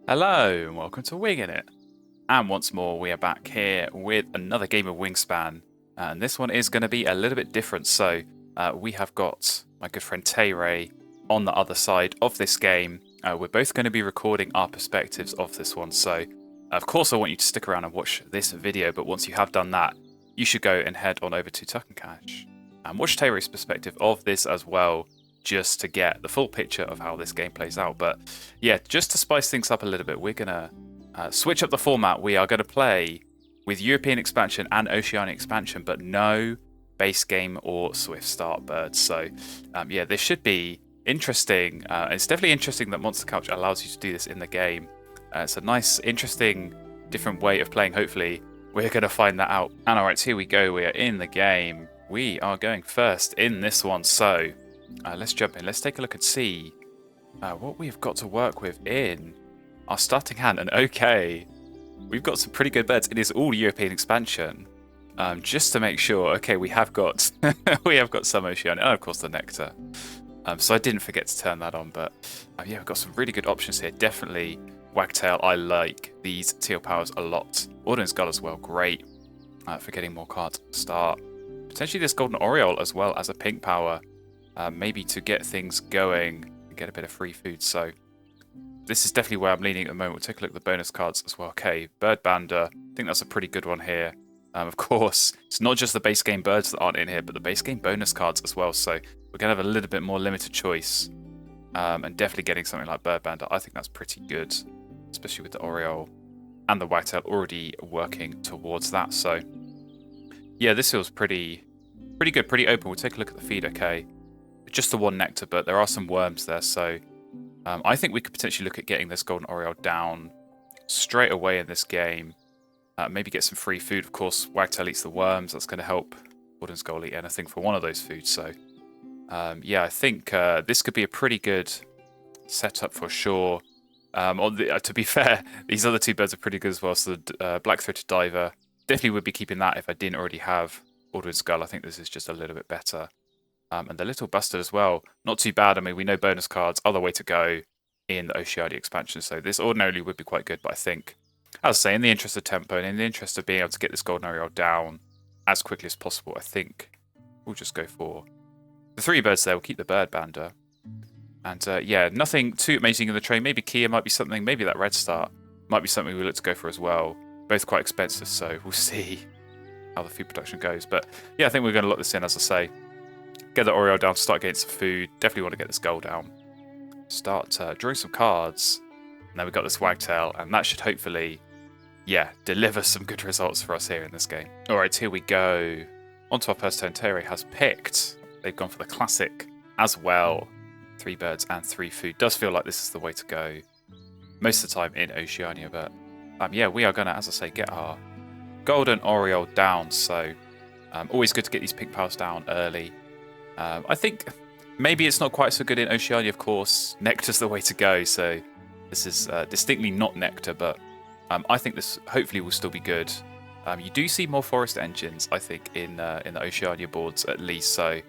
Hello and welcome to Wingin It. And once more we are back here with another game of Wingspan. And this one is going to be a little bit different. So we have got my good friend Tay on the other side of this game. We're both going to be recording our perspectives of this one. So of course I want you to stick around and watch this video. But once you have done that, you should go and head on over to Tuck and Cash and watch Tay's perspective of this as well, just to get the full picture of how this game plays out. But yeah, just to spice things up a little bit, we're going to switch up the format. We are going to play with European expansion and Oceania expansion, but no base game or Swift start birds. So yeah, this should be interesting. It's definitely interesting that Monster Couch allows you to do this in the game. It's a nice, interesting, different way of playing. Hopefully, we're going to find that out. And all right, here we go. We are in the game. We are going first in this one. So let's jump in. Let's take a look and see what we've got to work with in our starting hand. And okay, we've got some pretty good birds. It is all European expansion. Just to make sure, okay, we have got we have got some Oceania and of course the nectar. So I didn't forget to turn that on. But yeah, we've got some really good options here. Definitely Wagtail. I like these teal powers a lot. Ordnance Gull as well. Great for getting more cards at the start. Potentially this Golden Oriole as well as a pink power. Maybe to get things going and get a bit of free food. So this is definitely where I'm leaning at the moment. We'll take a look at the bonus cards as well. Okay, Bird Bander. I think that's a pretty good one here. Of course, it's not just the base game birds that aren't in here, but the base game bonus cards as well. So we're going to have a little bit more limited choice. And definitely getting something like Bird Bander, I think that's pretty good. Especially with the Oriole and the Wagtail already working towards that. So yeah, this feels pretty good, pretty open. We'll take a look at the feed, okay. Just the one nectar, but there are some worms there, so I think we could potentially look at getting this Golden Oriole down straight away in this game. Maybe get some free food. Of course, Wagtail eats the worms. That's going to help Ordnance Gull eat anything for one of those foods. So yeah, I think this could be a pretty good setup for sure. To be fair, these other two birds are pretty good as well. So the Black-throated Diver, definitely would be keeping that if I didn't already have Ordnance Gull. I think this is just a little bit better. And the Little Bustard as well, not too bad. I mean, we know bonus cards are the way to go in the Oceania expansion, so this ordinarily would be quite good, but I think, as I say, in the interest of tempo and in the interest of being able to get this Golden Oriole down as quickly as possible, I think we'll just go for the three birds there. We'll keep the Bird Bander. And yeah, nothing too amazing in the train. Maybe Kia might be something, maybe that Red Start might be something we look to go for as well. Both quite expensive, so we'll see how the food production goes. But yeah, I think we're going to lock this in, as I say. Get the Oriole down, start getting some food. Definitely want to get this goal down. Start drawing some cards. And then we've got this Wagtail, and that should hopefully, yeah, deliver some good results for us here in this game. All right, here we go. Onto our first turn. Terry has picked. They've gone for the classic as well. 3 birds and 3 food. Does feel like this is the way to go most of the time in Oceania. But yeah, we are going to, as I say, get our Golden Oriole down. So always good to get these pink powers down early. I think maybe it's not quite so good in Oceania, of course. Nectar's the way to go, so this is distinctly not Nectar, but I think this hopefully will still be good. You do see more forest engines, I think, in the Oceania boards at least, so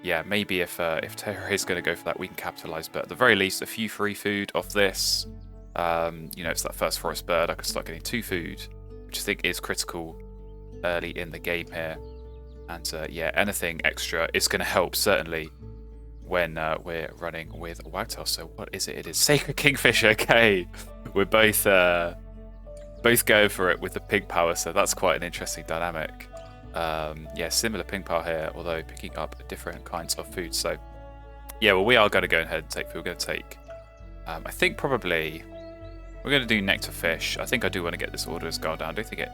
yeah, maybe if Terra is going to go for that, we can capitalise, but at the very least, a few free food off this. You know, it's that first forest bird. I could start getting 2 food, which I think is critical early in the game here. And yeah, anything extra is going to help, certainly, when we're running with a Wagtail. So what is it? It is Sacred Kingfisher. Okay, we're both going for it with the pink power, so that's quite an interesting dynamic. Yeah, similar pink power here, although picking up different kinds of food. So yeah, well, we are going to go ahead and take food. We're going to take, I think probably, we're going to do Nectar Fish. I think I do want to get this Ordnance Gull down. I don't think it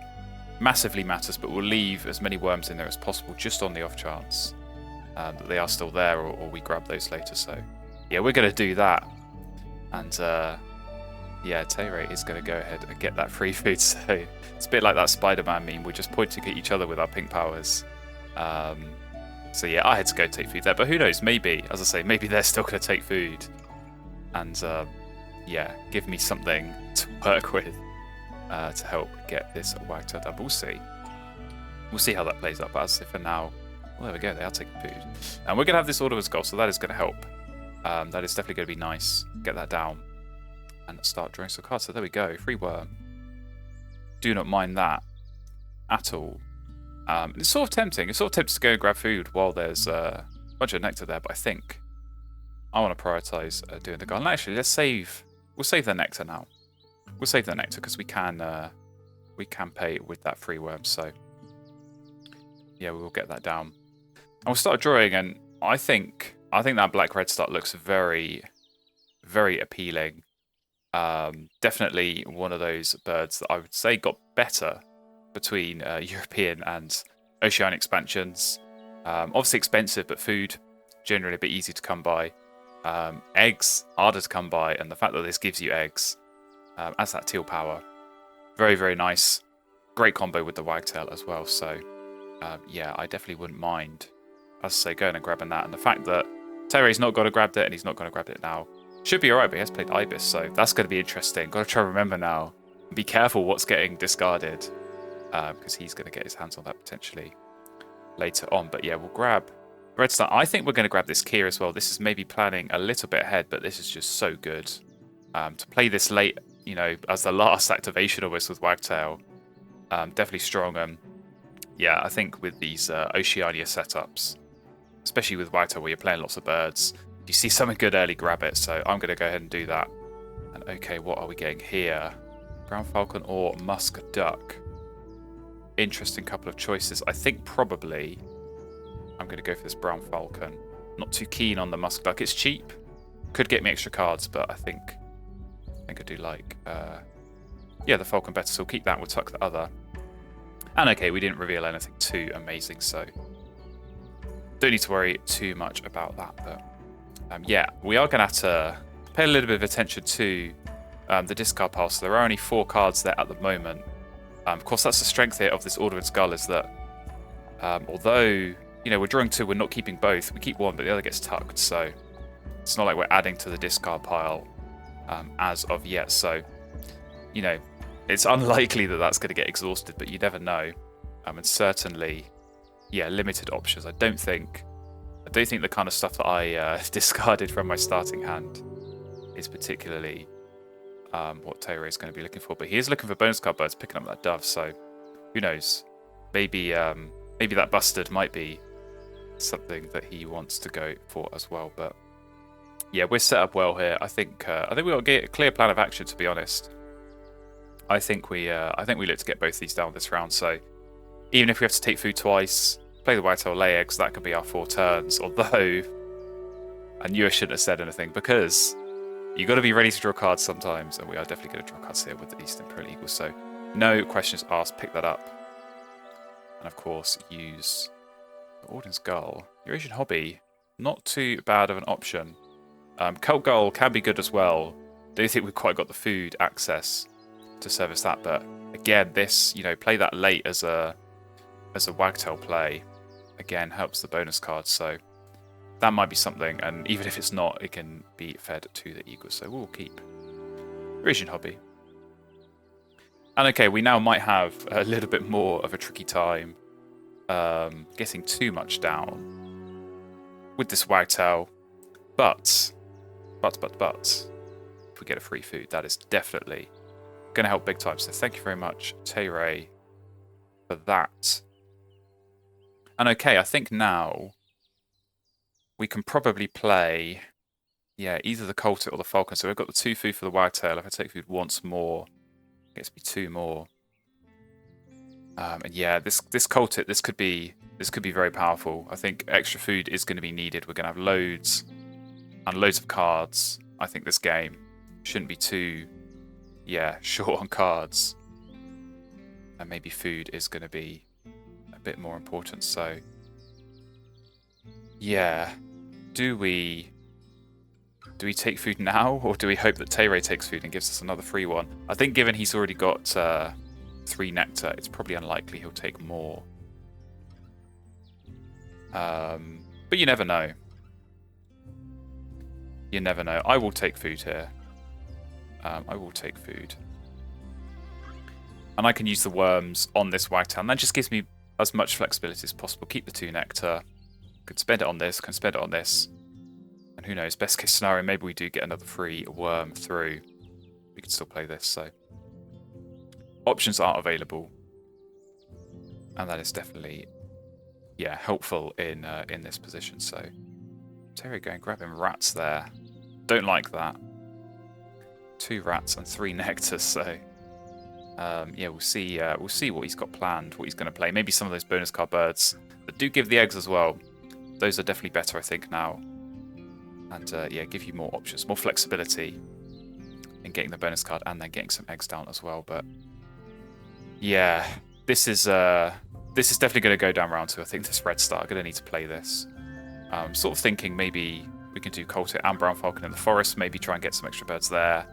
massively matters, but we'll leave as many worms in there as possible, just on the off chance that they are still there, or we grab those later. So yeah, we're going to do that. And yeah, Tay is going to go ahead and get that free food. So it's a bit like that Spider-Man meme. We're just pointing at each other with our pink powers. So yeah, I had to go take food there, but who knows? Maybe, as I say, maybe they're still going to take food and yeah, give me something to work with. To help get this Wagtail down. But we'll see. We'll see how that plays out. But as if for now, well, there we go. They are taking food. And we're going to have this Ordnance Gull, so that is going to help. That is definitely going to be nice. Get that down. and start drawing some cards. So there we go, free worm. Do not mind that at all. It's sort of tempting. It's sort of tempting to go and grab food while there's a bunch of nectar there, but I think I want to prioritise doing the garden. Actually, let's save. We'll save the nectar now. We'll save the nectar because we can pay with that free worm. So yeah, we will get that down. And we'll start drawing, and I think that black-red start looks very, very appealing. Definitely one of those birds that I would say got better between European and Oceanic expansions. Obviously expensive, but food generally a bit easy to come by. Eggs harder to come by, and the fact that this gives you eggs adds that teal power. Very, very nice. Great combo with the wagtail as well. So yeah, I definitely wouldn't mind, as I say, going and grabbing that. And the fact that Terry's not going to grab it, and he's not going to grab it now, should be alright, but he has played Ibis, so that's going to be interesting. Got to try and remember now. Be careful what's getting discarded, because he's going to get his hands on that potentially later on. But yeah, we'll grab Red Star. I think we're going to grab this Kia as well. This is maybe planning a little bit ahead, but this is just so good. To play this late, you know, as the last activation almost with Wagtail, definitely strong. Yeah, I think with these Oceania setups, especially with Wagtail where you're playing lots of birds, if you see something good early, grab it. So I'm going to go ahead and do that. And okay, what are we getting here? Brown Falcon or Musk Duck? Interesting couple of choices. I think probably I'm going to go for this Brown Falcon. Not too keen on the Musk Duck. It's cheap. Could get me extra cards, but I think I do like yeah, the Falcon better, so we'll keep that. We'll tuck the other. And okay, we didn't reveal anything too amazing, so don't need to worry too much about that. But yeah, we are going to have to pay a little bit of attention to the discard pile. So there are only 4 cards there at the moment. Of course, that's the strength here of this Order Skull, is that although, you know, we're drawing 2, we're not keeping both. We keep 1, but the other gets tucked. So it's not like we're adding to the discard pile as of yet. So, you know, it's unlikely that that's going to get exhausted, but you never know. And certainly, yeah, limited options. I don't think the kind of stuff that I discarded from my starting hand is particularly what Taylor is going to be looking for. But he is looking for bonus card birds, picking up that dove. So who knows? Maybe maybe that bustard might be something that he wants to go for as well. But yeah, we're set up well here. I think we got a clear plan of action, to be honest. I think we look to get both these down this round. So even if we have to take food twice, play the whitetail, lay eggs, that could be our 4 turns. Although I knew I shouldn't have said anything, because you got to be ready to draw cards sometimes, and we are definitely going to draw cards here with the Eastern Pro Eagle. So no questions asked, pick that up, and of course use the Orden's Gull. Eurasian Hobby, not too bad of an option. Cult Gull can be good as well. Don't think we've quite got the food access to service that, but again, this, you know, play that late as a wagtail play, again, helps the bonus card. So that might be something, and even if it's not, it can be fed to the eagle. So we'll keep Eurasian Hobby. And okay, we now might have a little bit more of a tricky time getting too much down with this wagtail, but if we get a free food, that is definitely going to help big time. So thank you very much, Tay-Ray, for that. And okay, I think now we can probably play, yeah, either the Coltic or the Falcon. So we've got the 2 food for the wagtail. If I take food once more, it gets me 2 more. And yeah, this Coltic, this could be very powerful. I think extra food is going to be needed. We're going to have loads and loads of cards. I think this game shouldn't be too, yeah, short on cards. And maybe food is going to be a bit more important. So yeah, do we take food now, or do we hope that Tay-Ray takes food and gives us another free one? I think given he's already got 3 nectar, it's probably unlikely he'll take more. But you never know. You never know. I will take food here. I will take food. And I can use the worms on this wagtail. And that just gives me as much flexibility as possible. Keep the 2 nectar. Could spend it on this, can spend it on this. And who knows, best case scenario, maybe we do get another free worm through. still play this. So options are available, and that is definitely, yeah, helpful in this position. So Terry going grabbing rats there. Don't like that. 2 rats and 3 nectars. So yeah, we'll see what he's got planned, what he's going to play. Maybe some of those bonus card birds that do give the eggs as well. Those are definitely better, I think, now. And yeah, give you more options, more flexibility in getting the bonus card and then getting some eggs down as well. But yeah, this is definitely going to go down round 2. I think this red star, I'm going to need to play this. Sort of thinking maybe we can do Colt and Brown Falcon in the forest, maybe try and get some extra birds there,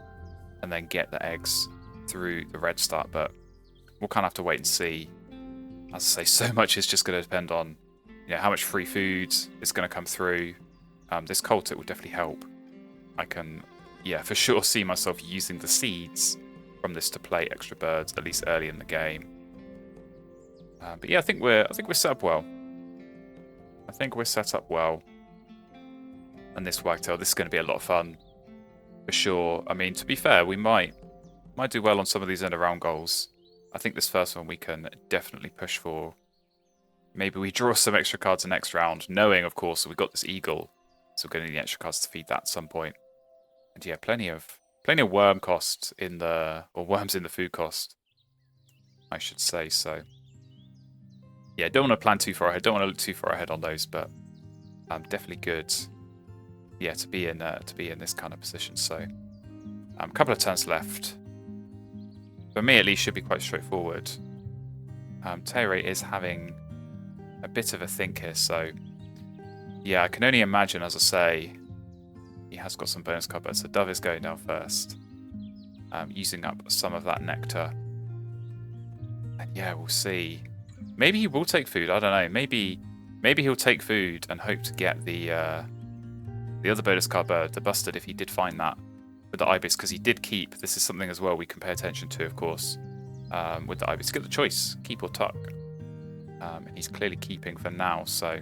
and then get the eggs through the red start. But we'll kind of have to wait and see. As I say, so much is just going to depend on, you know, how much free food is going to come through. This Colt, it will definitely help. I can, yeah, for sure see myself using the seeds from this to play extra birds, at least early in the game. But yeah, I think we're set up well. I think we're set up well. And this wagtail, this is going to be a lot of fun, for sure. I mean, to be fair, we might do well on some of these end of round goals. I think this first one we can definitely push for. Maybe we draw some extra cards in next round, knowing, of course, that we've got this eagle. So we're going to need the extra cards to feed that at some point. And yeah, plenty of worm cost in the, or worms in the food cost, I should say. So yeah, don't want to plan too far ahead. Don't want to look too far ahead on those, but definitely good. Yeah, to be in this kind of position. So a couple of turns left. For me, at least, should be quite straightforward. Terry is having a bit of a think here, so yeah, I can only imagine, as I say, he has got some bonus card birds. So Dove is going down first, using up some of that nectar. And yeah, we'll see. Maybe he will take food. I don't know. Maybe he'll take food and hope to get the other bonus card bird, the bustard, if he did find that with the ibis, because he did keep. This is something as well we can pay attention to, of course, with the ibis. Get the choice, keep or tuck. And he's clearly keeping for now, so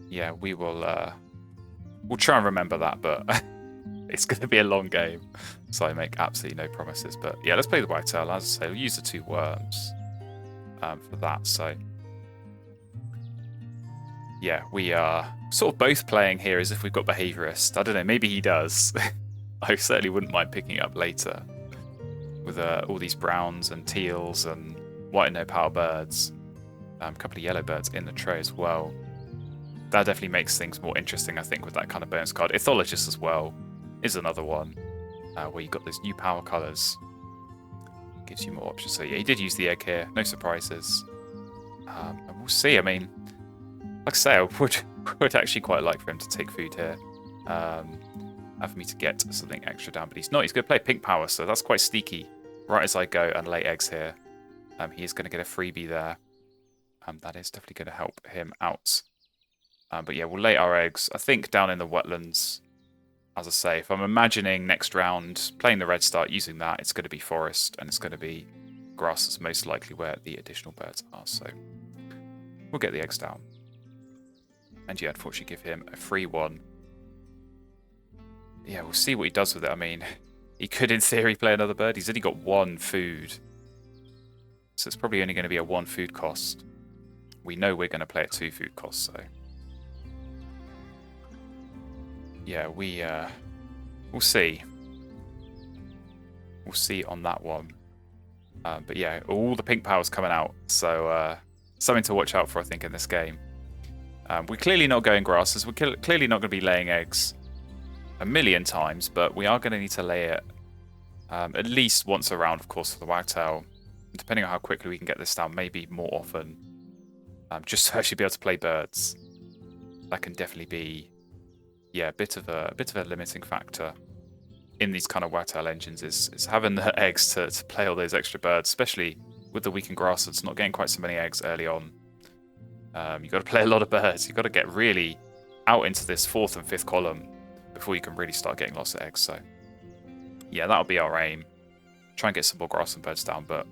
yeah, we will. We'll try and remember that, but it's going to be a long game, so I make absolutely no promises. But yeah, let's play the whitetail. As I say, we'll use the 2 worms for that. So yeah, we are sort of both playing here as if we've got behaviorist. I don't know, maybe he does. I certainly wouldn't mind picking it up later with all these browns and teals and white and no power birds. A couple of yellow birds in the tray as well. That definitely makes things more interesting, I think, with that kind of bonus card. Ethologist as well is another one where you've got those new power colours. Gives you more options. So yeah, he did use the egg here. No surprises. And we'll see. I mean, like I say, I would actually quite like for him to take food here. And for me to get something extra down. But he's not. He's going to play pink power, so that's quite sneaky. Right as I go and lay eggs here, he is going to get a freebie there. That is definitely going to help him out. But yeah, we'll lay our eggs, I think, down in the wetlands. As I say, if I'm imagining next round, playing the red start, using that, it's going to be forest, and it's going to be grass that's most likely where the additional birds are. So we'll get the eggs down. And yeah, unfortunately give him a free one. Yeah, we'll see what he does with it. I mean, he could, in theory, play another bird. He's only got 1 food. So it's probably only going to be a 1 food cost. We know we're going to play at 2 food costs, so yeah, we'll see. We'll see on that one. But yeah, all the pink power's coming out, so something to watch out for, I think, in this game. We're clearly not going grasses. We're clearly not going to be laying eggs a million times, but we are going to need to lay it at least once a round, of course, for the wagtail. Depending on how quickly we can get this down, maybe more often. Just to actually be able to play birds. That can definitely be, yeah, a bit of a limiting factor in these kind of wagtail engines is having the eggs to play all those extra birds, especially with the weakened grasses, not getting quite so many eggs early on. You've got to play a lot of birds. You've got to get really out into this 4th and 5th column before you can really start getting lots of eggs. So yeah, that'll be our aim. Try and get some more grass and birds down, but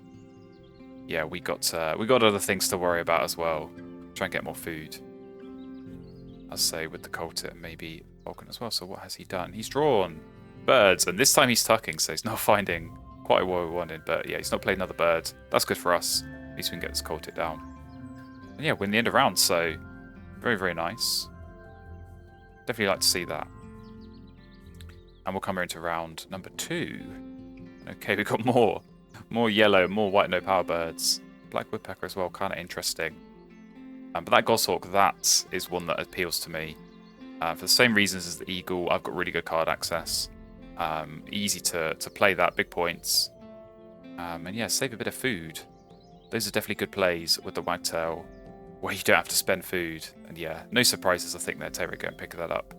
yeah, we got other things to worry about as well. Try and get more food. I'll say with the Colter, maybe Vulcan as well. So what has he done? He's drawn birds, and this time he's tucking, so he's not finding quite what we wanted. But yeah, he's not playing another bird. That's good for us. At least we can get this cultic down. And yeah, win the end of round, so very, very nice. Definitely like to see that. And we'll come here into round number 2. Okay, we've got more yellow, more white no power birds. Black woodpecker as well, kind of interesting. But that goshawk, that is one that appeals to me. For the same reasons as the eagle, I've got really good card access. Easy to play that, big points. And yeah, save a bit of food. Those are definitely good plays with the wagtail, where you don't have to spend food. And yeah, no surprises, I think, there. Terry, go and pick that up.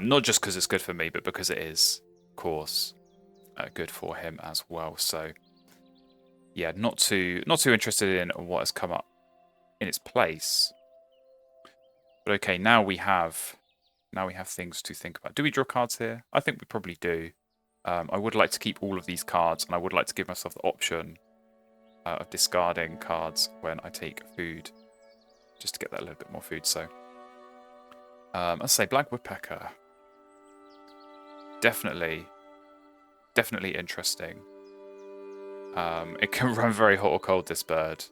Not just because it's good for me, but because it is, of course, good for him as well. So yeah, not too interested in what has come up in its place. But okay, now we have things to think about. Do we draw cards here? I think we probably do. I would like to keep all of these cards, and I would like to give myself the option of discarding cards when I take food, just to get that little bit more food. So let's say black woodpecker. Definitely interesting. It can run very hot or cold, this bird.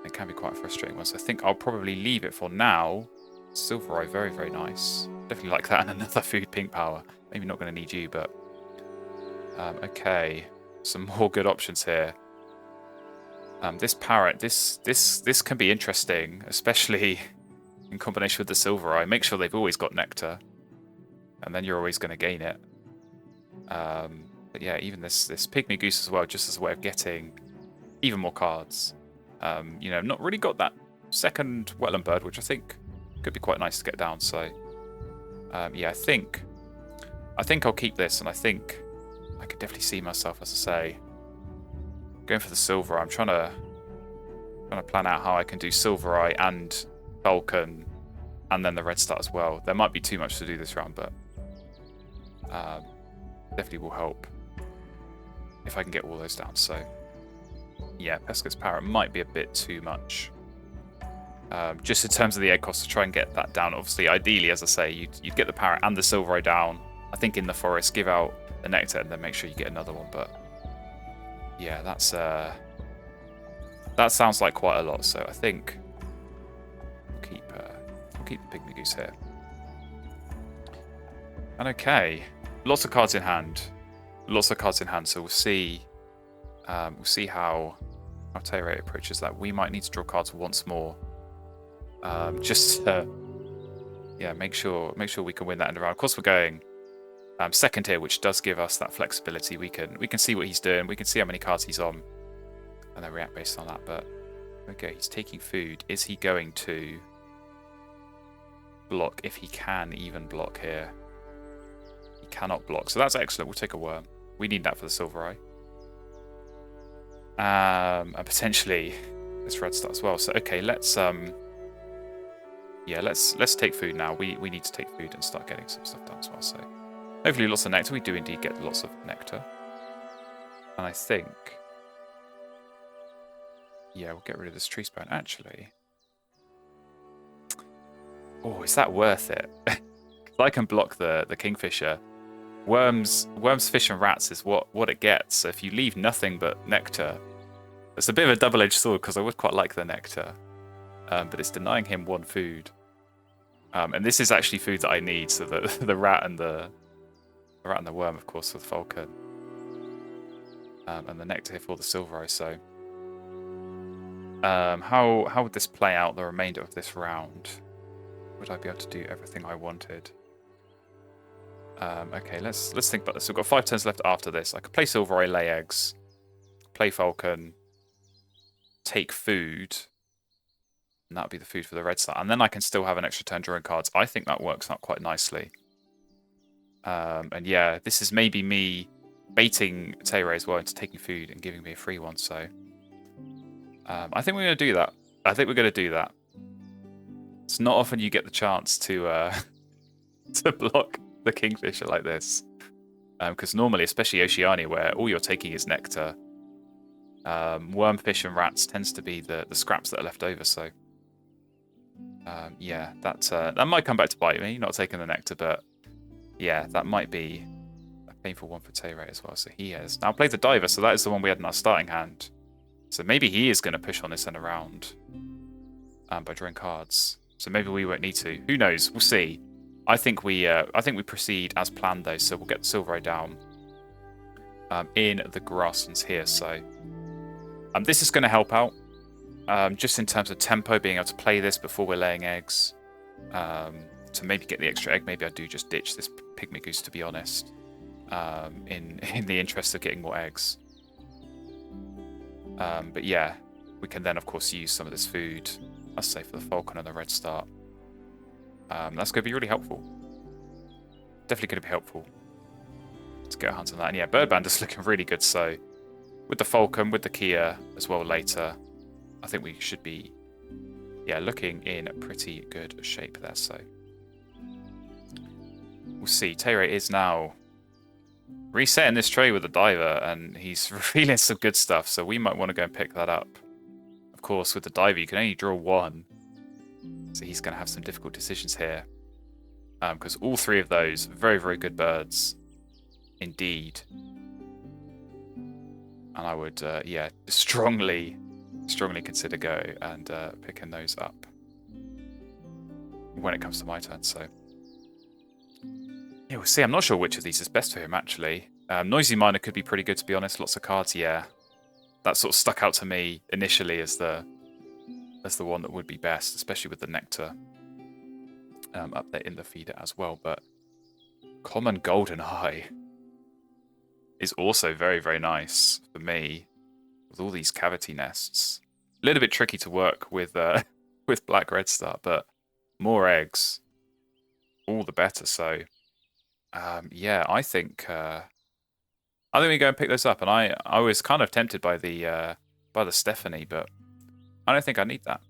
It can be quite a frustrating one, so I think I'll probably leave it for now. Silver eye, very, very nice. Definitely like that, and another food, pink power. Maybe not going to need you, but okay, some more good options here. This parrot, this can be interesting, especially in combination with the silver eye. Make sure they've always got nectar, and then you're always going to gain it. But yeah, even this pygmy goose as well, just as a way of getting even more cards. You know, not really got that second wetland bird, which I think could be quite nice to get down. So yeah, I think I'll keep this, and I think I could definitely see myself, as I say, going for the silver. I'm trying to plan out how I can do silver eye and falcon, and then the red star as well. There might be too much to do this round, but definitely will help if I can get all those down. So yeah, Pesca's parrot might be a bit too much. Just in terms of the egg cost to try and get that down. Obviously, ideally, as I say, you'd get the parrot and the silver eye down. I think in the forest, give out the nectar and then make sure you get another one. But yeah, that sounds like quite a lot. So I think we'll keep the pygmy goose here. And okay, lots of cards in hand. So we'll see how Terry approaches that. We might need to draw cards once more. Just yeah, make sure we can win that in the round. Of course, we're going second here, which does give us that flexibility. We can see what he's doing. We can see how many cards he's on, and then react based on that. But okay, he's taking food. Is he going to block? If he can even block here, he cannot block. So that's excellent. We'll take a worm. We need that for the silver eye. And potentially this red star as well. So okay, let's take food now. We need to take food and start getting some stuff done as well. So hopefully lots of nectar. We do indeed get lots of nectar. And I think, yeah, we'll get rid of this tree span. Actually, oh, is that worth it? Because I can block the kingfisher. Worms, fish, and rats is what it gets. So if you leave nothing but nectar, it's a bit of a double-edged sword, because I would quite like the nectar, but it's denying him one food. And this is actually food that I need. So the rat and the worm, of course, for the falcon, and the nectar here for the silver eye. So how would this play out the remainder of this round? Would I be able to do everything I wanted? Okay, let's think about this. We've got 5 turns left after this. I could play silver eye, lay eggs, play falcon, take food, and that would be the food for the red star. And then I can still have an extra turn drawing cards. I think that works out quite nicely. And yeah, this is maybe me baiting Terry as well into taking food and giving me a free one. So I think we're going to do that. It's not often you get the chance to to block the kingfisher like this, because normally, especially Oceania, where all you're taking is nectar, worm, fish, and rats tends to be the scraps that are left over. So yeah, that might come back to bite me, not taking the nectar, but yeah, that might be Painful one for Tay-Ray as well, so he has now played the Diver, so that is the one we had in our starting hand. So maybe he is going to push on this end around by drawing cards. So maybe we won't need to. Who knows? We'll see. I think we proceed as planned though, so we'll get the Silver Eye down in the grasslands here. So this is going to help out just in terms of tempo, being able to play this before we're laying eggs. To maybe get the extra egg, maybe I do just ditch this Pygmy Goose, to be honest, in the interest of getting more eggs. But yeah, we can then of course use some of this food, let's say for the Falcon and the Red Start. That's going to be really helpful. Definitely going to be helpful to get a hunt on that. And yeah, Bird Band is looking really good, so with the Falcon, with the Kia as well later, I think we should be, yeah, looking in pretty good shape there. So we'll see. Tay-Ray is now resetting this tray with the Diver, and he's revealing some good stuff, so we might want to go and pick that up. Of course, with the Diver, you can only draw one, so he's going to have some difficult decisions here. Because all three of those, very, very good birds indeed. And I would, yeah, strongly consider go and picking those up when it comes to my turn. So yeah, we'll see. I'm not sure which of these is best for him, actually. Noisy Miner could be pretty good, to be honest. Lots of cards, yeah. That sort of stuck out to me initially as the one that would be best, especially with the Nectar up there in the feeder as well. But Common Golden Eye is also very, very nice for me with all these cavity nests. A little bit tricky to work with with Black Red Star, but more eggs, all the better. So yeah, I think we go and pick those up. And I was kind of tempted by the Stephanie, but I don't think I need that.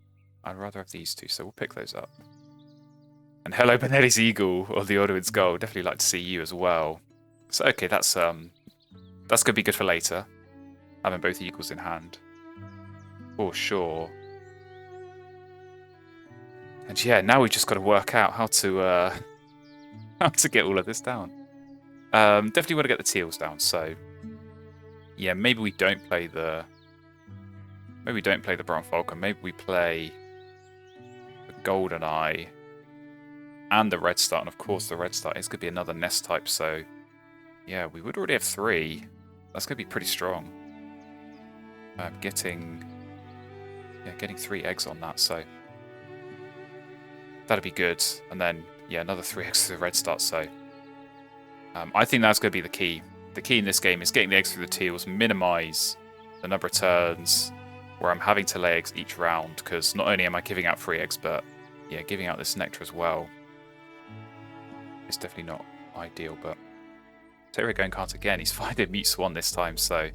I'd rather have these two, so we'll pick those up. And hello, Benelli's Eagle, or the Orderwind's Gold. Definitely like to see you as well. So okay, that's gonna be good for later, having both eagles in hand, for sure. And yeah, now we've just got to work out how to get all of this down. Definitely want to get the Teals down. So yeah, maybe we don't play the Brown Falcon. Maybe we play the Golden Eye and the Red Start, and of course the Red Start is going to be another nest type. So yeah, we would already have 3. That's going to be pretty strong. Getting 3 eggs on that, so that'd be good. And then yeah, another 3 eggs to the Red Start. So I think that's going to be the key. The key in this game is getting the eggs through the Teals, minimise the number of turns where I'm having to lay eggs each round, because not only am I giving out 3 eggs, but yeah, giving out this Nectar as well is definitely not ideal. But Tay-Ray going cards again. He's finding Mute Swan this time, so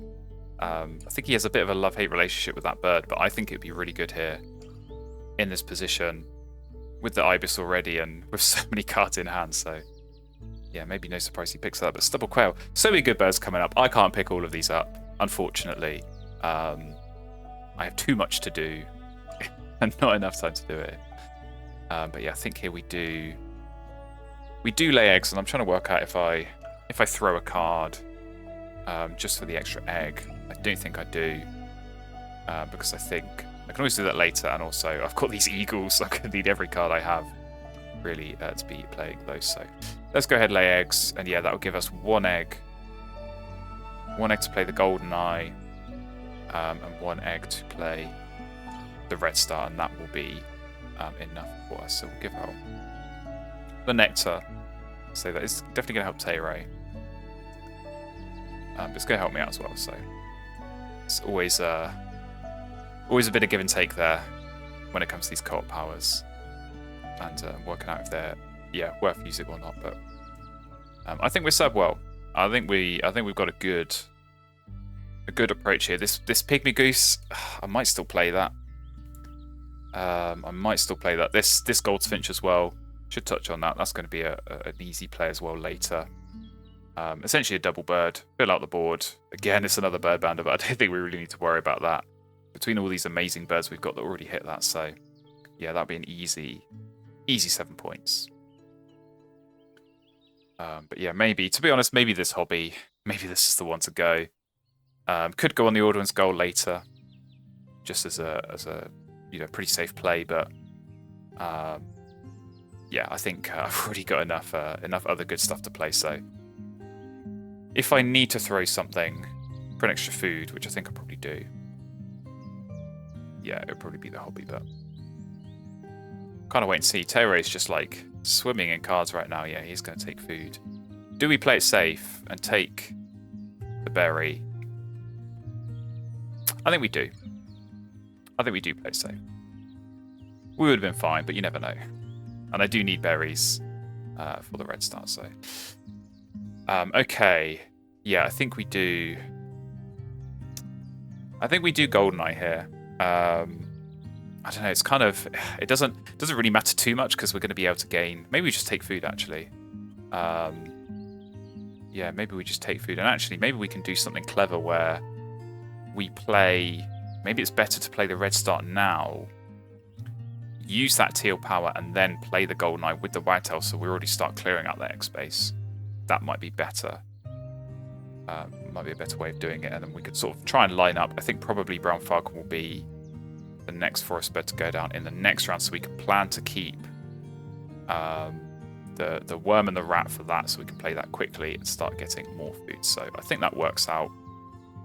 I think he has a bit of a love-hate relationship with that bird, but I think it'd be really good here in this position with the Ibis already and with so many cards in hand. So yeah, maybe no surprise he picks that up. But Stubble Quail, so many good birds coming up. I can't pick all of these up, unfortunately. I have too much to do and not enough time to do it. But yeah, I think here we do lay eggs, and I'm trying to work out if I throw a card just for the extra egg. I don't think I do, because I think I can always do that later, and also I've got these eagles, so I'm going to need every card I have really to be playing those. So let's go ahead and lay eggs, and yeah, that will give us 1 egg. 1 egg to play the Golden Eye, and 1 egg to play the Red Star, and that will be enough for us. So we'll give out the Nectar. So that is definitely going to help Tay-Ray. But it's going to help me out as well. So it's always a bit of give and take there when it comes to these co-op powers, and working out if they're worth using or not. But I think we're set up well. I think we've got a good approach here. This Pygmy Goose, I might still play that. This Goldfinch as well. Should touch on that. That's going to be an easy play as well later. Essentially a double bird. Fill out the board. Again, it's another bird bander, but I don't think we really need to worry about that. Between all these amazing birds we've got that already hit that. So yeah, that'll be an easy 7 points. But yeah, maybe, to be honest, maybe this hobby, maybe this is the one to go. Could go on the Ordnance goal later, just as a pretty safe play. But yeah, I think I've already got enough other good stuff to play. So if I need to throw something for an extra food, which I think I probably do, yeah, it would probably be the hobby. But kind of wait and see. Tere's just like swimming in cards right now. Yeah, he's going to take food. Do we play it safe and take the berry? I think we do. I think we do play it safe. We would have been fine, but you never know. And I do need berries for the red star, so... okay. Yeah, I think we do... I think we do Goldeneye here. I don't know, it's kind of... It doesn't really matter too much because we're going to be able to gain... Maybe we just take food, actually. Yeah, maybe we just take food. And actually, maybe we can do something clever where we play... Maybe it's better to play the red star now, use that teal power, and then play the Goldeneye with the whitetail, so we already start clearing out the egg space. That might be better. Might be a better way of doing it, and then we could sort of try and line up. I think probably Brown Falcon will be the next forest bird to go down in the next round, so we can plan to keep the worm and the rat for that, so we can play that quickly and start getting more food. So I think that works out.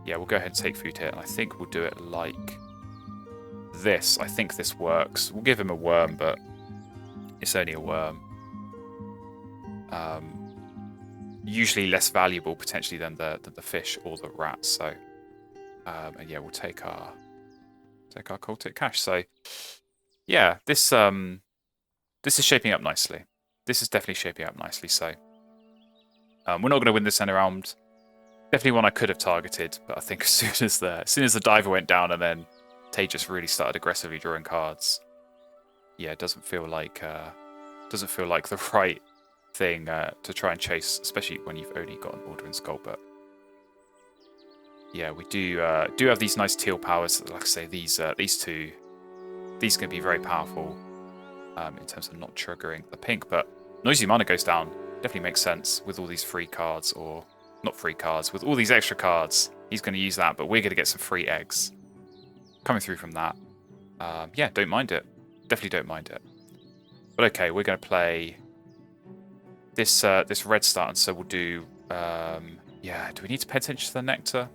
Yeah, we'll go ahead and take food here, and I think we'll do it like this. I think this works. We'll give him a worm, but it's only a worm. Usually less valuable potentially than the fish or the rat. So, and yeah, we'll take our cultic cash. So, yeah, this is shaping up nicely. This is definitely shaping up nicely. So, we're not going to win this end round. Definitely one I could have targeted, but I think as soon as the diver went down and then Tay just really started aggressively drawing cards, yeah, it doesn't feel like the right thing to try and chase, especially when you've only got an Order in Skull. But yeah, we do have these nice teal powers. Like I say, these can be very powerful in terms of not triggering the pink. But Noisy Mana goes down. Definitely makes sense with all these free cards, or not free cards, with all these extra cards. He's going to use that, but we're going to get some free eggs coming through from that. Yeah, don't mind it. Definitely don't mind it. But okay, we're going to play this red start, and so we'll do... yeah, do we need to pay attention to the nectar?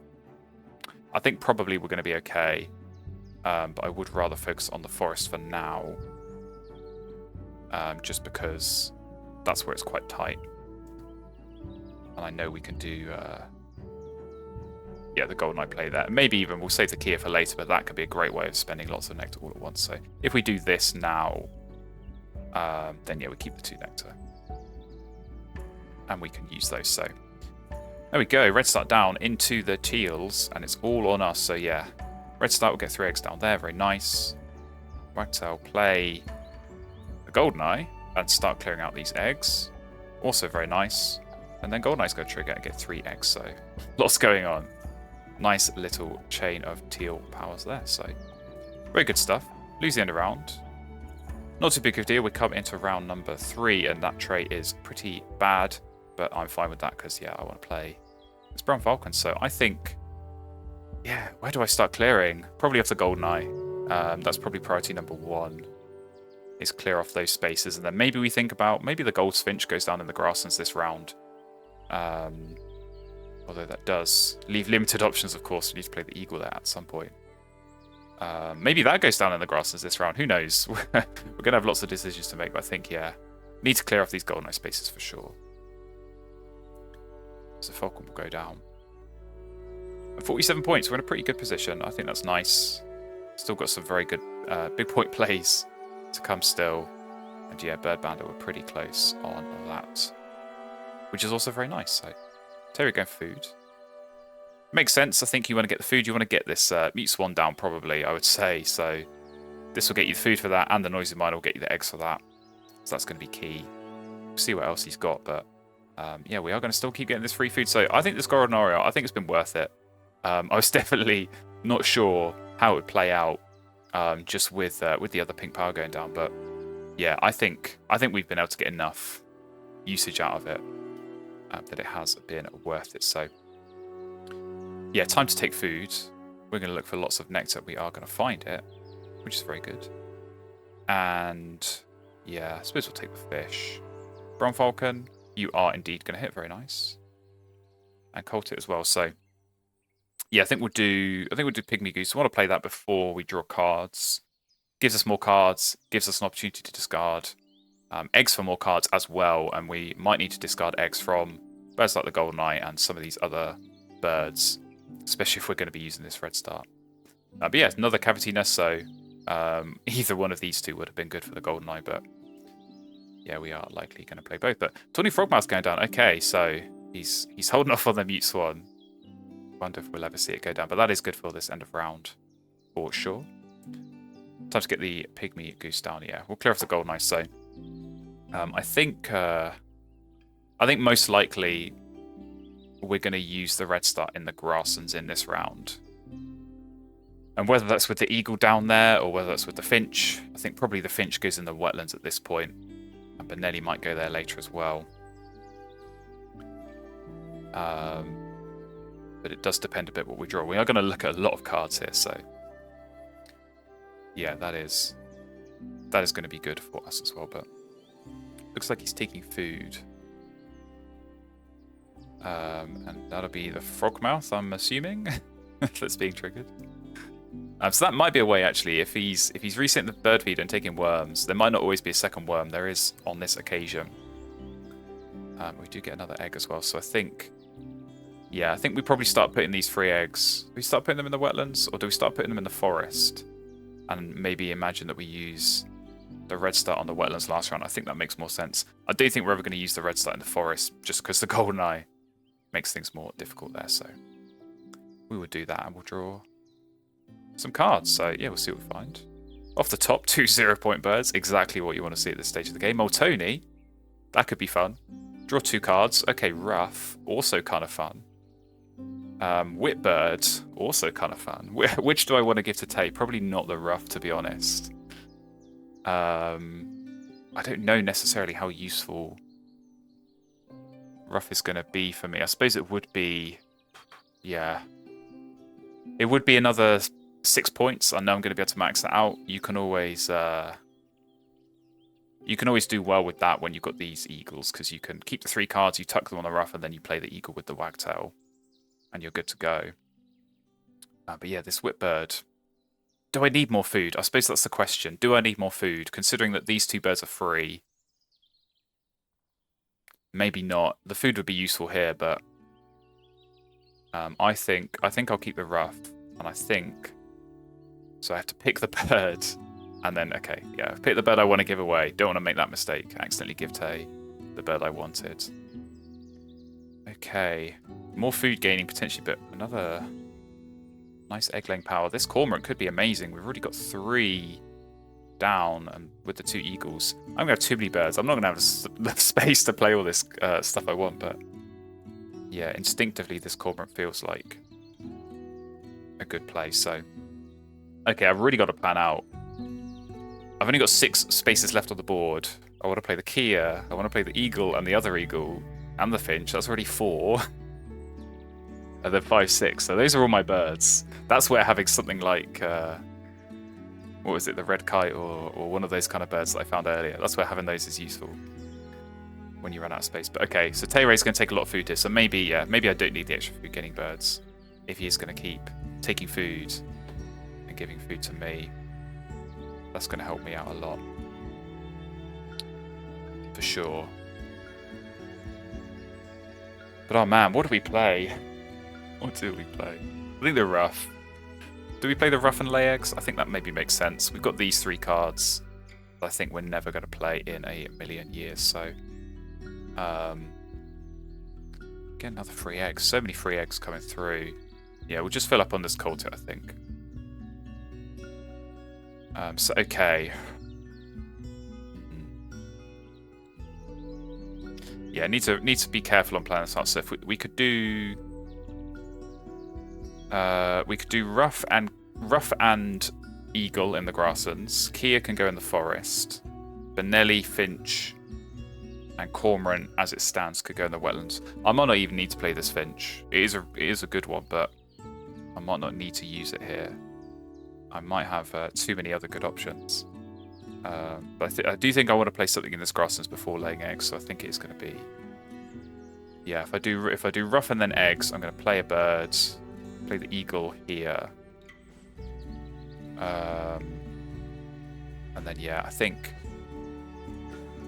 I think probably we're going to be okay. But I would rather focus on the forest for now. Just because that's where it's quite tight. And I know we can do... yeah, the Goldeneye play there. Maybe even we'll save the Kia for later, but that could be a great way of spending lots of nectar all at once. So if we do this now, then yeah, we keep the 2 nectar. And we can use those. So there we go. Red start down into the Teals, and it's all on us. So yeah, red start will get 3 eggs down there. Very nice. Whitetail play the Goldeneye and start clearing out these eggs. Also very nice. And then Goldeneye's going to trigger and get 3 eggs. So lots going on. Nice little chain of teal powers there. So very good stuff. Lose the end of round. Not too big of a deal. We come into round number 3, and that tray is pretty bad. But I'm fine with that because, yeah, I want to play this Brown Falcon. So I think, yeah, where do I start clearing? Probably off the Goldeneye. That's probably priority number 1. Is clear off those spaces. And then maybe we think about, maybe the Gold Finch goes down in the grasslands this round. Although that does leave limited options, of course. We need to play the Eagle there at some point. Maybe that goes down in the grasslands this round. Who knows? We're going to have lots of decisions to make. But I think, yeah, need to clear off these Goldeneye spaces for sure. So Falcon will go down. And 47 points. We're in a pretty good position. I think that's nice. Still got some very good big point plays to come still. And yeah, Bird Bandit were pretty close on that. Which is also very nice. So Terry going food. Makes sense. I think you want to get the food. You want to get this Mute Swan down probably, I would say. So this will get you the food for that, and the Noisy Miner will get you the eggs for that. So that's going to be key. We'll see what else he's got, but yeah, we are going to still keep getting this free food. So I think this Goronorio, I think it's been worth it. I was definitely not sure how it would play out just with the other pink power going down. But yeah, I think we've been able to get enough usage out of it that it has been worth it. So, yeah, time to take food. We're going to look for lots of nectar. We are going to find it, which is very good. And, yeah, I suppose we'll take the fish. Brown Falcon, you are indeed going to hit. Very nice. And Colt it as well. So, yeah, I think we'll do Pygmy Goose. I want to play that before we draw cards. Gives us more cards, gives us an opportunity to discard eggs for more cards as well, and we might need to discard eggs from birds like the Golden Eye and some of these other birds, especially if we're going to be using this red star. But yeah, another cavity nest, so either one of these two would have been good for the Golden Eye, but yeah, we are likely going to play both. But Tawny Frogmouth's going down. Okay, so he's holding off on the Mute Swan. Wonder if we'll ever see it go down, but that is good for this end of round for sure. Time to get the Pygmy Goose down. Yeah, we'll clear off the Golden Eye. So I think most likely we're going to use the red star in the grasslands in this round. And whether that's with the eagle down there or whether that's with the finch, I think probably the finch goes in the wetlands at this point. And Benelli might go there later as well. But it does depend a bit what we draw. We are going to look at a lot of cards here, so yeah, that is going to be good for us as well. But looks like he's taking food. And that'll be the Frogmouth, I'm assuming. That's being triggered. So that might be a way, actually, if he's resetting the bird feeder and taking worms, there might not always be a second worm. There is on this occasion. We do get another egg as well, so I think we probably start putting these 3 eggs. Do we start putting them in the wetlands, or do we start putting them in the forest? And maybe imagine that we use the red star on the wetlands last round. I think that makes more sense. I do think we're ever going to use the red star in the forest, just because the Golden Eye makes things more difficult there. So we will do that, and we'll draw some cards. So yeah, we'll see what we find. Off the top, 2 0-point birds. Exactly what you want to see at this stage of the game. Oh, Tony, that could be fun. Draw 2 cards. Okay, rough. Also kind of fun. Whitbird, also kind of fun. Which do I want to give to Tay? Probably not the rough, to be honest. I don't know necessarily how useful rough is going to be for me. I suppose it would be, yeah. It would be another 6 points. I know I'm going to be able to max that out. You can always do well with that when you've got these eagles, because you can keep the 3 cards, you tuck them on the rough, and then you play the eagle with the wagtail. And you're good to go. But yeah, this Whitbird. Do I need more food? I suppose that's the question. Do I need more food? Considering that these 2 birds are free. Maybe not. The food would be useful here, but I think I'll keep the rough. And I think... So I have to pick the bird. And then, okay, yeah, pick the bird I want to give away. Don't want to make that mistake. Accidentally give Tay the bird I wanted. Okay. More food gaining potentially, but another nice egg-laying power. This cormorant could be amazing. We've already got 3 down, and with the 2 eagles. I'm going to have too many birds. I'm not going to have the space to play all this stuff I want, but yeah, instinctively this cormorant feels like a good play. So, okay, I've really got to plan out. I've only got 6 spaces left on the board. I want to play the Kia, I want to play the eagle and the other eagle, and the finch. That's already 4. And then 5, 6. So those are all my birds. That's where having something like, what was it, the red kite or one of those kind of birds that I found earlier. That's where having those is useful when you run out of space. But okay, so Tayray's going to take a lot of food here. So maybe, yeah, maybe I don't need the extra food getting birds if he is going to keep taking food and giving food to me. That's going to help me out a lot. For sure. But oh man, what do we play? What do we play? I think they're rough. Do we play the rough and lay eggs? I think that maybe makes sense. We've got these 3 cards that I think we're never going to play in a million years. So, get another free egg. So many free eggs coming through. Yeah, we'll just fill up on this Colter, I think. So, okay. Yeah, need to be careful on playing this out. So if we could do... we could do rough and eagle in the grasslands. Kia can go in the forest. Benelli, finch, And cormorant, as it stands, could go in the wetlands. I might not even need to play this finch. It is a good one, but I might not need to use it here. I might have too many other good options. But I do think I want to play something in this grasslands before laying eggs. So I think it's going to be, yeah. If I do rough and then eggs, I'm going to play a bird, play the eagle here, and then yeah, I think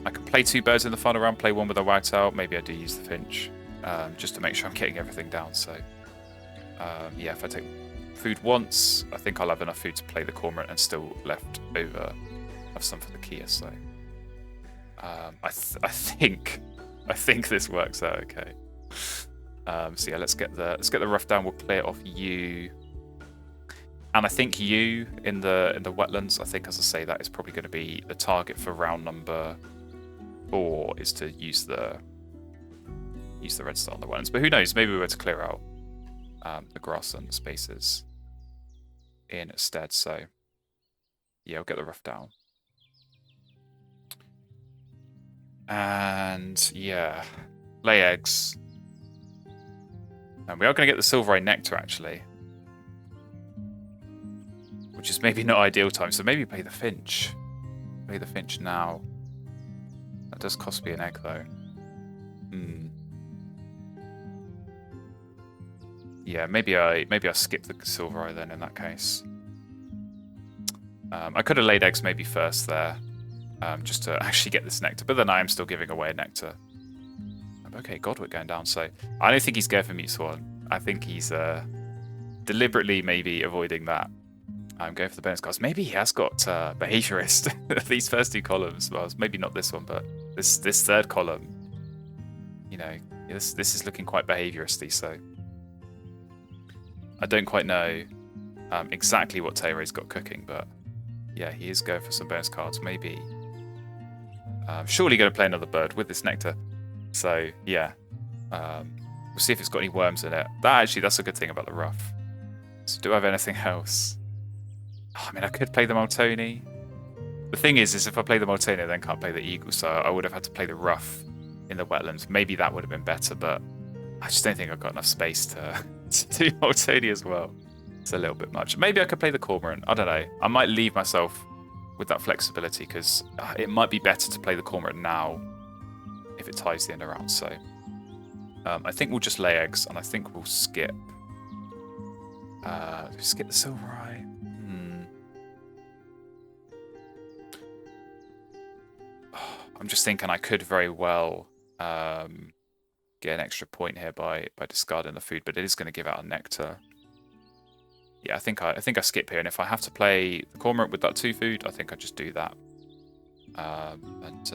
I can play 2 birds in the final round. Play one with a whitetail. Maybe I do use the finch, just to make sure I'm getting everything down. So yeah, if I take food once, I think I'll have enough food to play the cormorant and still left over have some for the Kia. So I think this works out okay. So yeah, let's get the rough down. We'll play it off you, and I think you in the wetlands. I think, as I say, that is probably going to be the target for round number 4, is to use the red star on the wetlands. But who knows? Maybe we were to clear out the grassland spaces instead. So yeah, we'll get the rough down. And yeah, lay eggs. And we are going to get the silver eye nectar, actually, which is maybe not ideal time. So maybe play the finch. Play the finch now. That does cost me an egg, though. Yeah, maybe I skip the silver eye then in that case. I could have laid eggs maybe first there, just to actually get this nectar. But then I am still giving away nectar. Okay, Godwit going down. So I don't think he's going for Mute Swan. I think he's deliberately maybe avoiding that. I'm going for the bonus cards. Maybe he has got Behaviorist. These first 2 columns. Well, maybe not this one, but this third column. You know, this is looking quite behavioristy. So I don't quite know exactly what Teiray's got cooking, but yeah, he is going for some bonus cards. Maybe. Surely going to play another bird with this nectar. So yeah, we'll see if it's got any worms in it. That's a good thing about the rough. So do I have anything else? Oh, I mean, I could play the Maltoni. The thing is if I play the Maltoni, I then can't play the eagle. So I would have had to play the rough in the wetlands. Maybe that would have been better, but I just don't think I've got enough space to do Maltoni as well. It's a little bit much. Maybe I could play the cormorant. I don't know. I might leave myself with that flexibility because it might be better to play the cormorant now if it ties the end around. So I think we'll just lay eggs, and I think we'll skip the silver eye. I'm just thinking I could very well get an extra point here by discarding the food, but it is going to give out a nectar. Yeah, I think I skip here, and if I have to play the cormorant with that 2 food, I think I just do that and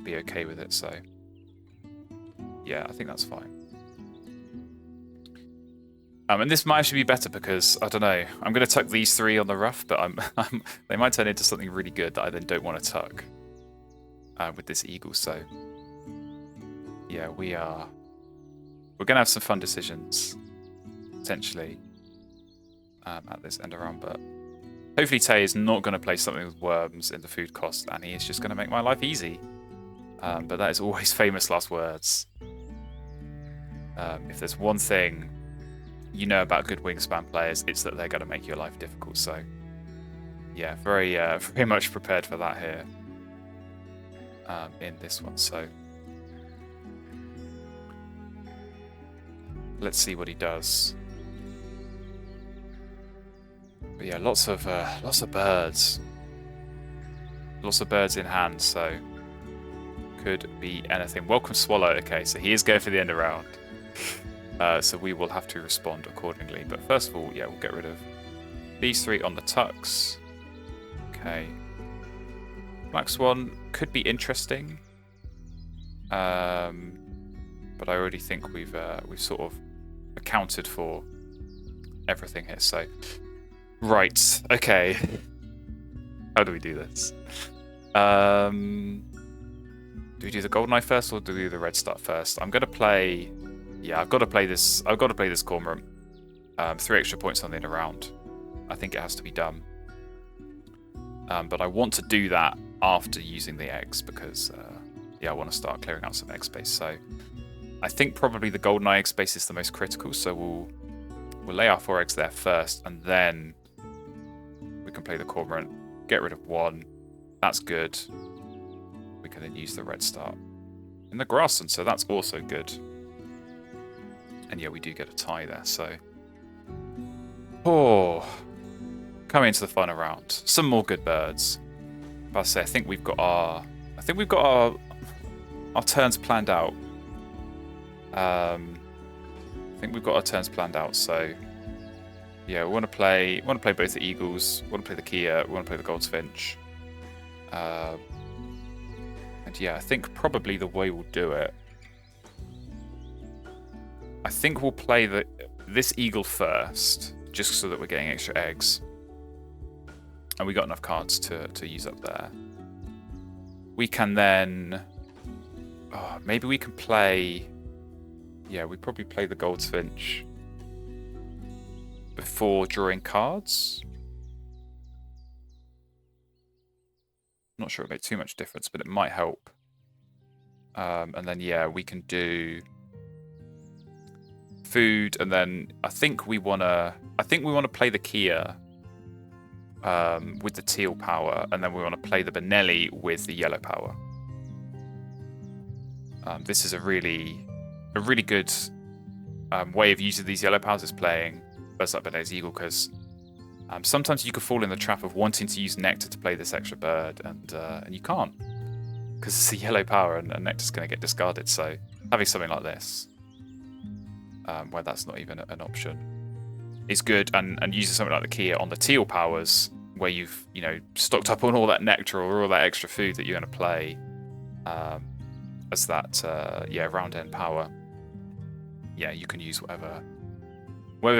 be okay with it. So yeah, I think that's fine. And this might actually be better because I don't know. I'm going to tuck these 3 on the rough, but they might turn into something really good that I then don't want to tuck with this eagle. So yeah, we're going to have some fun decisions potentially at this end around, but hopefully Tay is not going to play something with worms in the food cost, and he is just going to make my life easy. But that is always famous last words. If there's one thing you know about good Wingspan players, it's that they're going to make your life difficult. So yeah, very much prepared for that here in this one. So let's see what he does. But yeah, lots of birds. Lots of birds in hand, so could be anything. Welcome Swallow. Okay, so he is going for the end of round. So we will have to respond accordingly. But first of all, yeah, we'll get rid of these 3 on the tucks. Okay. Black Swan could be interesting. But I already think we've sort of accounted for everything here. So right, okay. How do we do this? Do we do the golden eye first, or do we do the red star first? I'm gonna play. Yeah, I've got to play this. I've got to play this cormorant. 3 extra points on the end of round. I think it has to be done. But I want to do that after using the eggs because yeah, I want to start clearing out some egg space. So I think probably the golden egg space is the most critical. So we'll lay our 4 eggs there first, and then we can play the cormorant, get rid of 1. That's good. We can then use the red star in the grassland, so that's also good. And yeah, we do get a tie there. So coming into the final round, some more good birds. But I say I think we've got our turns planned out. I think we've got our turns planned out. So yeah, we want to play both the eagles. We want to play the Kia. We want to play the goldfinch. And yeah, I think probably the way we'll do it, I think we'll play this eagle first, just so that we're getting extra eggs. And we got enough cards to use up there. We can then... maybe we can play... Yeah, we probably play the goldfinch before drawing cards. Not sure it'll make too much difference, but it might help. And then yeah, we can do food, and then I think we wanna play the Kia with the teal power, and then we want to play the Benelli with the yellow power. This is a really good way of using these yellow powers, is playing Birds Like Benelli's Eagle, because sometimes you could fall in the trap of wanting to use Nectar to play this extra bird, and you can't, because it's a yellow power and Nectar's going to get discarded. So having something like this, where that's not even an option, is good, and using something like the Kia on the teal powers, where you've stocked up on all that nectar or all that extra food that you're going to play as that round end power. Yeah, you can use whatever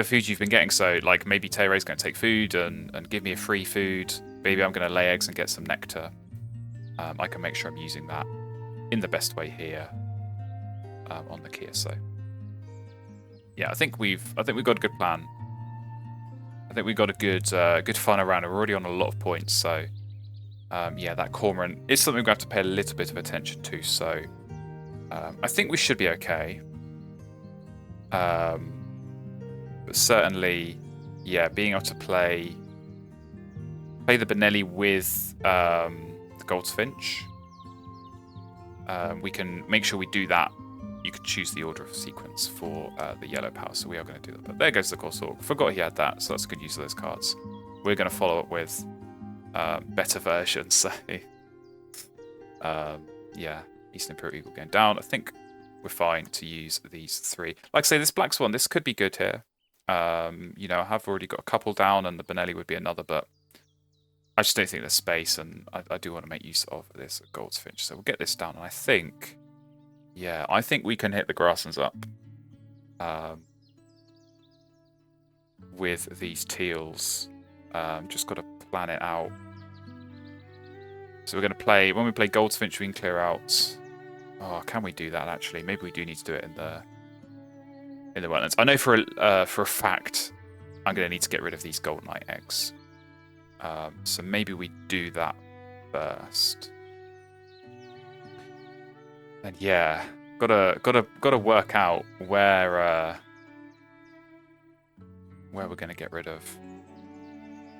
food you've been getting. So like maybe Teirai's going to take food and give me a free food. Maybe I'm going to lay eggs and get some nectar. I can make sure I'm using that in the best way here on the Kia. So yeah, I think we've got a good plan. I think we got a good fun around. We're already on a lot of points, so yeah, that cormorant is something we have to pay a little bit of attention to. So I think we should be okay. But certainly, yeah, being able to play the Benelli with the goldfinch, we can make sure we do that. You can choose the order of sequence for the yellow power, so we are going to do that. But there goes the Corsair. Forgot he had that, so that's a good use of those cards. We're going to follow up with better versions. So, yeah, Eastern Imperial Eagle going down. I think we're fine to use these 3. Like I say, this black swan, this could be good here. I have already got a couple down, and the Benelli would be another, but I just don't think there's space, and I do want to make use of this goldfinch. So we'll get this down, and I think... Yeah, I think we can hit the grasslands up with these teals. Just got to plan it out. So we're going to play, when we play goldfinch, we can clear out... Oh, can we do that, actually? Maybe we do need to do it in the wetlands. I know for a fact I'm going to need to get rid of these golden eye eggs. So maybe we do that first. And yeah, gotta work out where we're gonna get rid of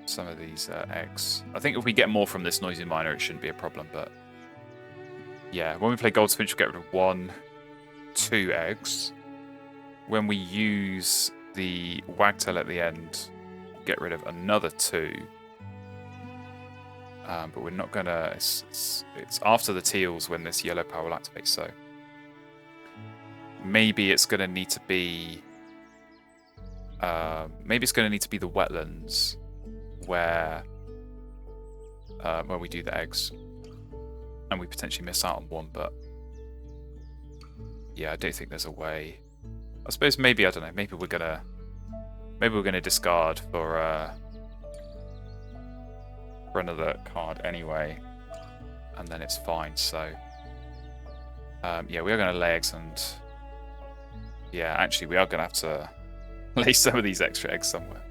some of these eggs. I think if we get more from this noisy miner, it shouldn't be a problem. But yeah, when we play goldfinch, we'll get rid of 1, 2 eggs. When we use the wagtail at the end, we'll get rid of another 2. But we're not gonna. It's after the teals when this yellow power will activate. So maybe it's gonna need to be. Maybe it's gonna need to be the wetlands where we do the eggs, and we potentially miss out on 1. But yeah, I don't think there's a way. I suppose maybe, I don't know. Maybe we're gonna discard for another card anyway, and then it's fine. So yeah, we are going to lay eggs, and yeah, actually we are going to have to lay some of these extra eggs somewhere,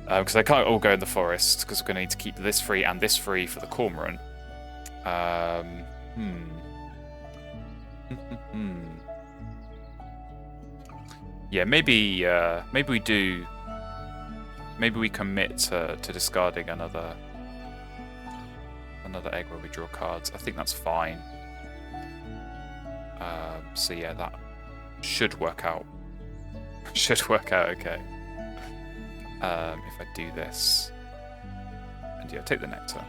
because they can't all go in the forest, because we're going to need to keep this free and this free for the cormorant. Yeah, maybe we do. Maybe we commit to discarding another egg where we draw cards. I think that's fine. So yeah, that should work out. Should work out okay. If I do this, and yeah, take the nectar.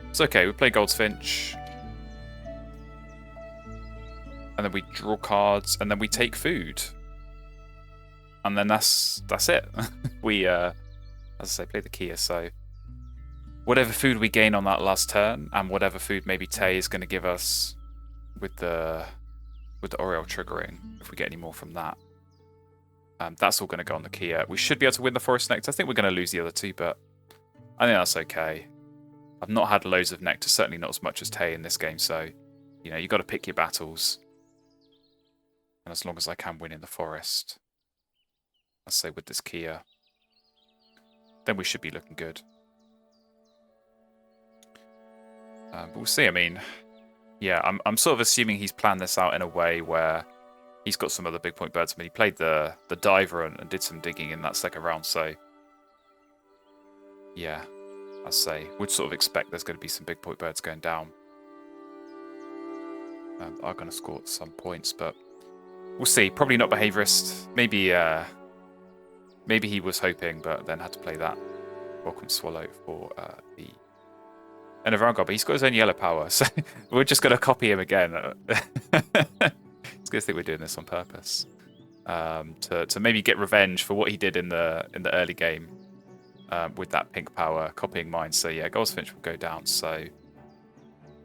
It's okay. We play Goldfinch, and then we draw cards, and then we take food, and then that's it. We, as I say, play the Kia. So whatever food we gain on that last turn, and whatever food maybe Tay is going to give us with the Oriole triggering, if we get any more from that. That's all going to go on the Kia. We should be able to win the Forest Nectar. I think we're going to lose the other two, but I think that's okay. I've not had loads of Nectar, certainly not as much as Tay in this game, so, you know, you've got to pick your battles. And as long as I can win in the Forest, let's say with this Kia, then we should be looking good. But we'll see. I mean, yeah, I'm sort of assuming he's planned this out in a way where he's got some other big point birds. I mean, he played the diver and did some digging in that second round, so yeah, I'd say would sort of expect there's going to be some big point birds going down. Are going to score some points, but we'll see. Probably not behaviorist. Maybe maybe he was hoping, but then had to play that Welcome Swallow for the end of round guard. But he's got his own yellow power, so we're just going to copy him again. It's good to think we're doing this on purpose, to maybe get revenge for what he did in the early game with that pink power, copying mine. So yeah, Goldfinch will go down. So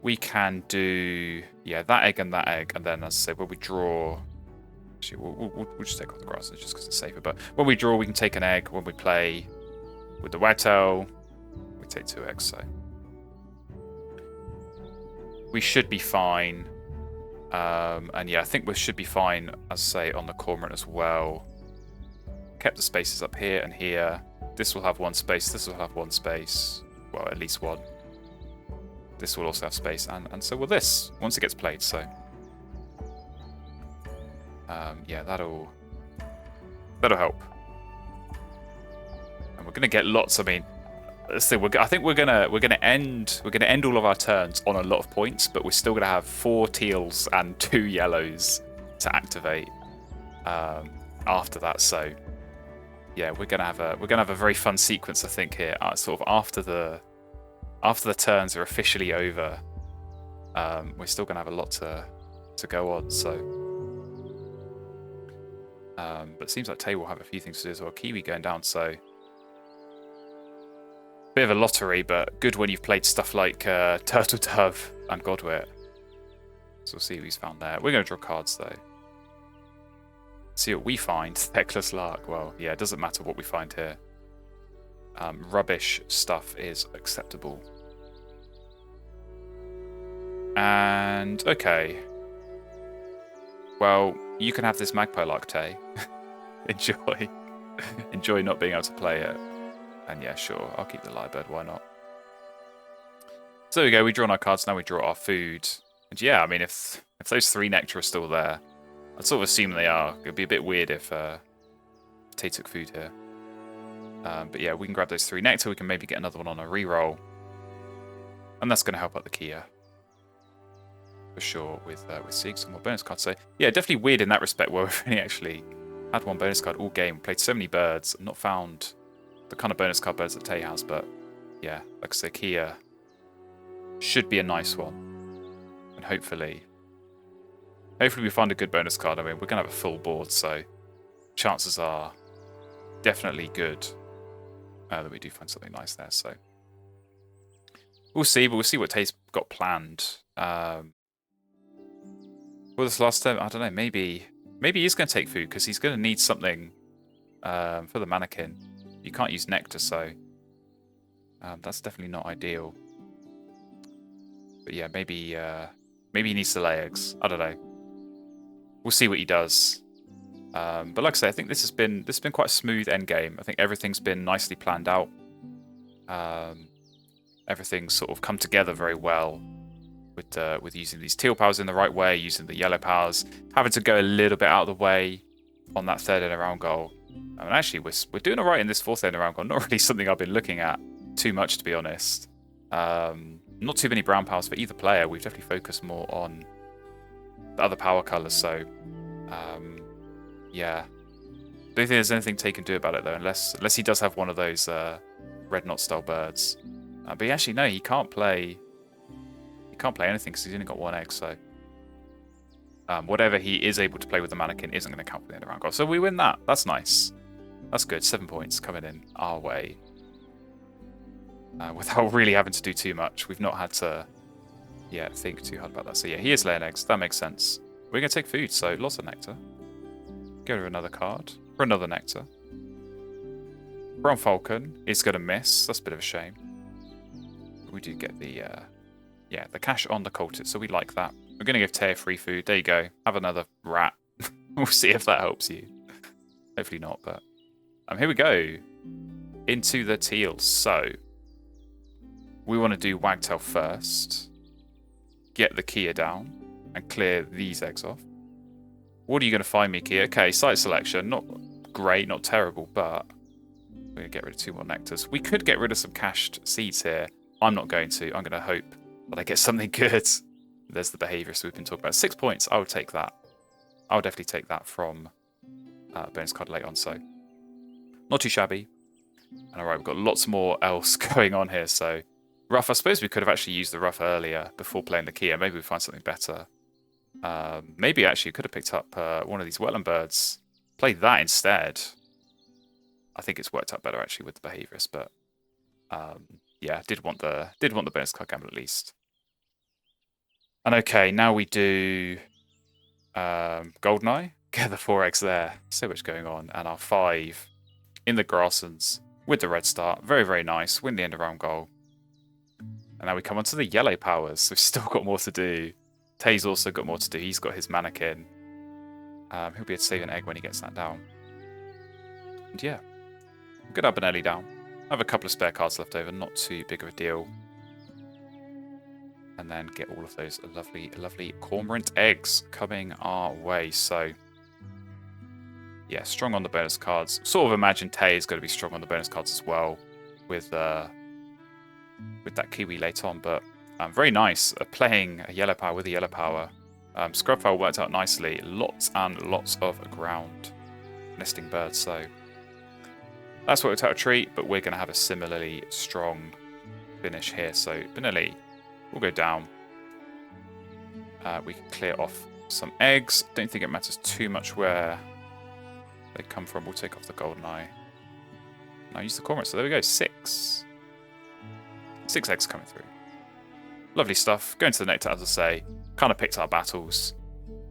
we can do that egg, and then as I say, when we draw, actually we'll just take off the grass just because it's safer. But when we draw, we can take an egg. When we play with the wagtail, we take 2 eggs. So we should be fine. And yeah, I think we should be fine, as I say, on the cormorant as well. Kept the spaces up here and here. This will have 1 space, this will have 1 space. Well, at least 1. This will also have space, and so will this, once it gets played, so. Yeah, that'll help. And we're gonna get lots, I mean, let's see, I think we're gonna end all of our turns on a lot of points, but we're still gonna have 4 teals and 2 yellows to activate after that. So yeah, we're gonna have a very fun sequence, I think, here. Sort of after the turns are officially over, we're still gonna have a lot to go on. So, but it seems like Tay will have a few things to do as well. Kiwi going down, so. Bit of a lottery, but good when you've played stuff like Turtle Dove and Godwit. So we'll see who he's found there. We're going to draw cards, though. See what we find. Feckless Lark. Well, yeah, it doesn't matter what we find here. Rubbish stuff is acceptable. And, okay. Well, you can have this Magpie Lark, Tay. Enjoy. Enjoy not being able to play it. And yeah, sure, I'll keep the Lyrebird, why not? So there we go, we draw our cards, now we draw our food. And yeah, I mean, if those 3 nectar are still there, I'd sort of assume they are. It'd be a bit weird if Tay took food here. But yeah, we can grab those 3 nectar, we can maybe get another one on a reroll. And that's going to help out the Kia. For sure, with seeing some more bonus cards. So yeah, definitely weird in that respect, where we've only actually had 1 bonus card all game, played so many birds, and not found the kind of bonus card birds that Tay has, but yeah, like I say, Kia should be a nice one. And hopefully we find a good bonus card. I mean, we're going to have a full board, so chances are definitely good that we do find something nice there. So we'll see, but we'll see what Tay's got planned. Well, this last time, I don't know, maybe he's going to take food, because he's going to need something for the mannequin. You can't use nectar, so that's definitely not ideal. But yeah, maybe he needs to lay eggs. I don't know. We'll see what he does. But like I say, I think this has been quite a smooth end game. I think everything's been nicely planned out. Everything's sort of come together very well with using these teal powers in the right way, using the yellow powers, having to go a little bit out of the way on that third end around goal. I mean, actually, we're doing all right in this fourth end around goal. Not really something I've been looking at too much, to be honest. Not too many brown powers for either player. We've definitely focused more on the other power colours. So, yeah. Don't think there's anything Tay can do about it though, unless he does have one of those red knot style birds. But actually, no, he can't play. He can't play anything because he's only got one egg. So, whatever he is able to play with the mannequin isn't going to count for the end around goal. So we win that. That's nice. That's good. 7 points coming in our way. Without really having to do too much. We've not had to, think too hard about that. So yeah, he is laying eggs. That makes sense. We're going to take food, so lots of nectar. Get rid of another card for another nectar. Brown Falcon is going to miss. That's a bit of a shame. We do get the cash on the cultist, so we like that. We're going to give Tay free food. There you go. Have another rat. We'll see if that helps you. Hopefully not, but here we go. Into the Teals. So we want to do Wagtail first. Get the Kia down and clear these eggs off. What are you going to find me, Kia? Okay, site selection. Not great, not terrible, but we're going to get rid of 2 more nectars. We could get rid of some cached seeds here. I'm not going to. I'm going to hope that I get something good. There's the behaviourist we've been talking about. 6 points. I would take that. I would definitely take that from bonus card late on. So not too shabby. And all right, we've got lots more else going on here. So rough. I suppose we could have actually used the rough earlier before playing the Kia. Maybe we find something better. Maybe actually could have picked up one of these wetland birds. Played that instead. I think it's worked out better actually with the behaviourist, but yeah, did want the bonus card gamble at least. And okay, now we do Goldeneye. Get the 4 eggs there. So much going on, and our 5 in the grasslands with the red start. Very, very nice. Win the end around goal. And now we come on to the yellow powers. We've still got more to do. Tay's also got more to do. He's got his mannequin. He'll be able to save an egg when he gets that down. And yeah, good up Benelli down. I have a couple of spare cards left over, not too big of a deal. And then get all of those lovely, lovely cormorant eggs coming our way. So yeah, strong on the bonus cards. Sort of imagine Tay is going to be strong on the bonus cards as well with that Kiwi later on, but very nice. Playing a yellow power with a yellow power. Scrubfowl worked out nicely. Lots and lots of ground nesting birds, so that's worked out a treat, but we're going to have a similarly strong finish here. So Benelli will go down. We can clear off some eggs. Don't think it matters too much where they come from. We'll take off the Goldeneye. Now use the cormorant. So there we go. 6 eggs coming through. Lovely stuff. Going to the nectar, as I say. Kind of picked our battles.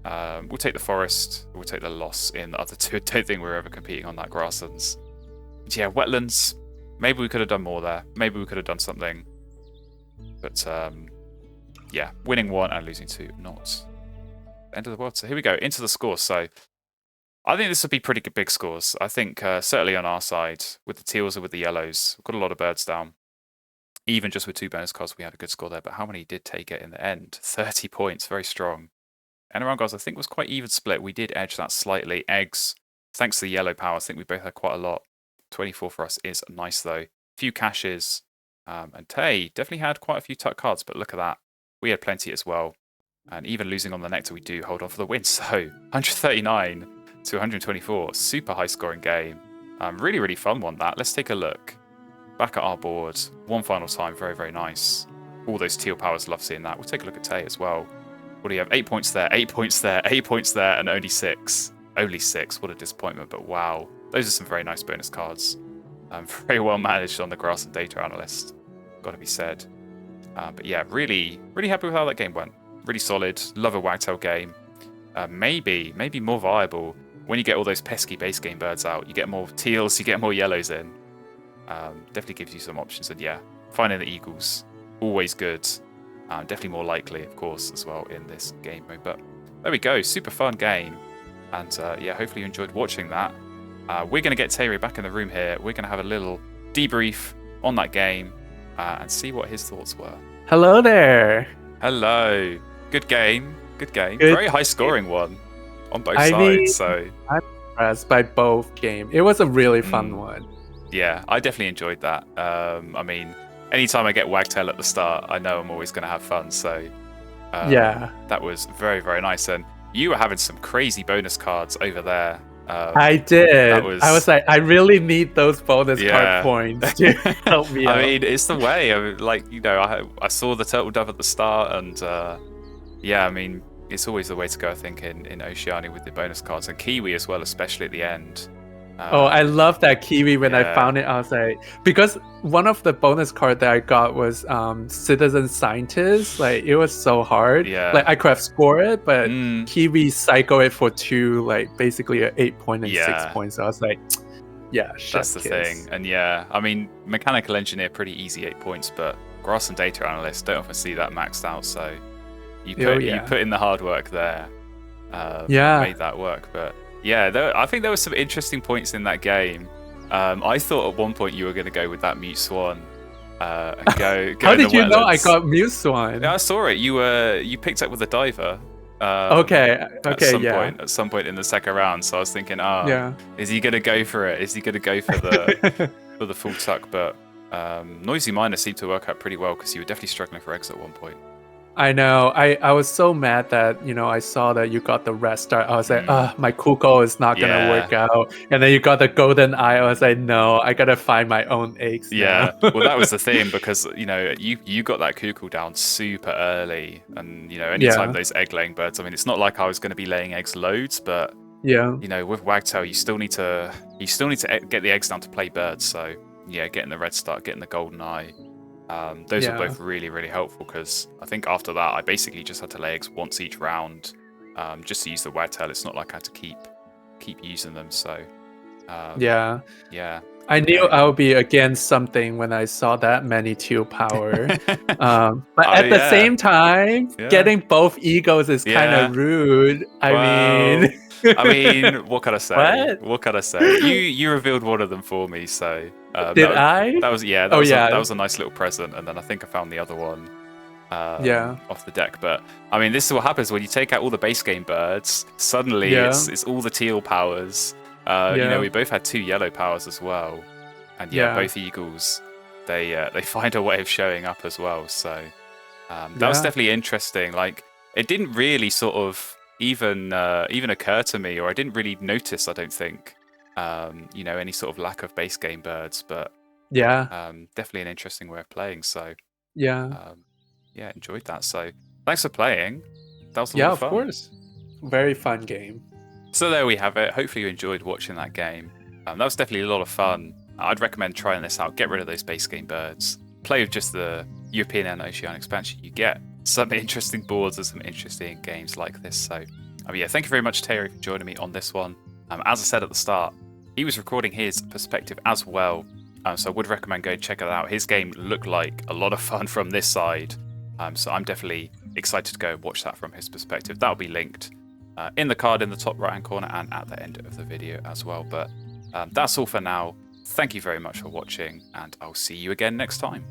We'll take the forest. We'll take the loss in the other 2. I don't think we're ever competing on that grasslands. But yeah, wetlands. Maybe we could have done more there. Maybe we could have done something. But yeah, winning 1 and losing 2. Not the end of the world. So here we go. Into the scores. So I think this would be pretty big scores. I think certainly on our side, with the teals or with the yellows, we've got a lot of birds down. Even just with 2 bonus cards, we had a good score there. But how many did take it in the end? 30 points. Very strong. And around guys, I think was quite even split. We did edge that slightly. Eggs, thanks to the yellow power, I think we both had quite a lot. 24 for us is nice though. Few caches. And Tay definitely had quite a few tuck cards, but look at that. We had plenty as well. And even losing on the nectar, we do hold on for the win. So 139 to 124. Super high scoring game. Really, really fun one that. Let's take a look. Back at our board, one final time, very, very nice. All those teal powers, love seeing that. We'll take a look at Tay as well. What do you have? 8 points there, 8 points there, 8 points there, and only 6. Only 6, what a disappointment, but wow. Those are some very nice bonus cards. Very well managed on the grass and data analyst, got to be said. But yeah, really, really happy with how that game went. Really solid, love a wagtail game. Maybe more viable when you get all those pesky base game birds out. You get more teals, you get more yellows in. Definitely gives you some options, and yeah, finding the eagles, always good. Definitely more likely, of course, as well in this game mode. But there we go, super fun game, and yeah, hopefully you enjoyed watching that. We're going to get Terry back in the room here. We're going to have a little debrief on that game and see what his thoughts were. Hello there. Hello. Good game. Good game. Good Very high scoring one on both I mean, sides. So I'm impressed by both games. It was a really fun Mm. one. yeah, I definitely enjoyed that. I mean, anytime I get Wagtail at the start, I know I'm always going to have fun. So Yeah, that was very, very nice. And you were having some crazy bonus cards over there. I did. that was- I was like, I really need those bonus Yeah. card points to help me out. I mean, it's the way. I mean, like, you know, I saw the turtle dove at the start, and yeah, I mean, it's always the way to go, I think, in Oceania with the bonus cards, and Kiwi as well, especially at the end. Oh, I love that Kiwi when I yeah. found it. I was like, because one of the bonus card that I got was Citizen Scientist. Like, it was so hard. Yeah. Like, I could have scored it, but Mm. Kiwi cycle it for 2, like, basically an 8 point and 6 Yeah. points. So I was like, yeah, That's the thing. And yeah, I mean, Mechanical Engineer, pretty easy 8 points, but Grass and Data Analyst don't often see that maxed out, so you put in the hard work there. Made that work, but yeah, I think there were some interesting points in that game. I thought at one point you were going to go with that Mute Swan. And go How did you know I wetlands. got Mute Swan? Yeah, I saw it. You picked up with a diver. Okay, At some point in the second round, so I was thinking, is he going to go for it? Is he going to go for the for the full tuck? But Noisy Miner seemed to work out pretty well because you were definitely struggling for eggs at one point. I know. I was so mad that, I saw that you got the red start. I was like, my Kuko is not going to work out. And then you got the golden eye. I was like, no, I got to find my own eggs Yeah, now. well, that was the thing because, you got that Kuko down super early. And, anytime those egg-laying birds, I mean, it's not like I was going to be laying eggs loads, but, with Wagtail, you still need to get the eggs down to play birds. So, yeah, getting the red start, getting the golden eye. Those were both really, really helpful because I think after that I basically just had to lay eggs once each round, just to use the Wagtail. It's not like I had to keep using them. So yeah. I knew I would be against something when I saw that many teal power. But at the same time, getting both egos is kind of rude. I mean, what can I say? What can I say? You revealed one of them for me, so did I? That was that was a nice little present, and then I think I found the other one. Off the deck. But I mean, this is what happens when you take out all the base game birds. Suddenly, it's all the teal powers. We both had 2 yellow powers as well, and both eagles. They find a way of showing up as well. So that was definitely interesting. Like, it didn't really sort of even occur to me, or I didn't really notice, I don't think, any sort of lack of base game birds, but definitely an interesting way of playing. So enjoyed that. So thanks for playing. That was a lot of fun. Of course. Very fun game. So there we have it. Hopefully you enjoyed watching that game. That was definitely a lot of fun. I'd recommend trying this out. Get rid of those base game birds. Play with just the European and Oceanic expansion. You get some interesting boards and some interesting games like this. So, thank you very much, Terry, for joining me on this one. As I said at the start, he was recording his perspective as well. So I would recommend go check it out. His game looked like a lot of fun from this side. So I'm definitely excited to go watch that from his perspective. That'll be linked in the card in the top right hand corner and at the end of the video as well. But that's all for now. Thank you very much for watching, and I'll see you again next time.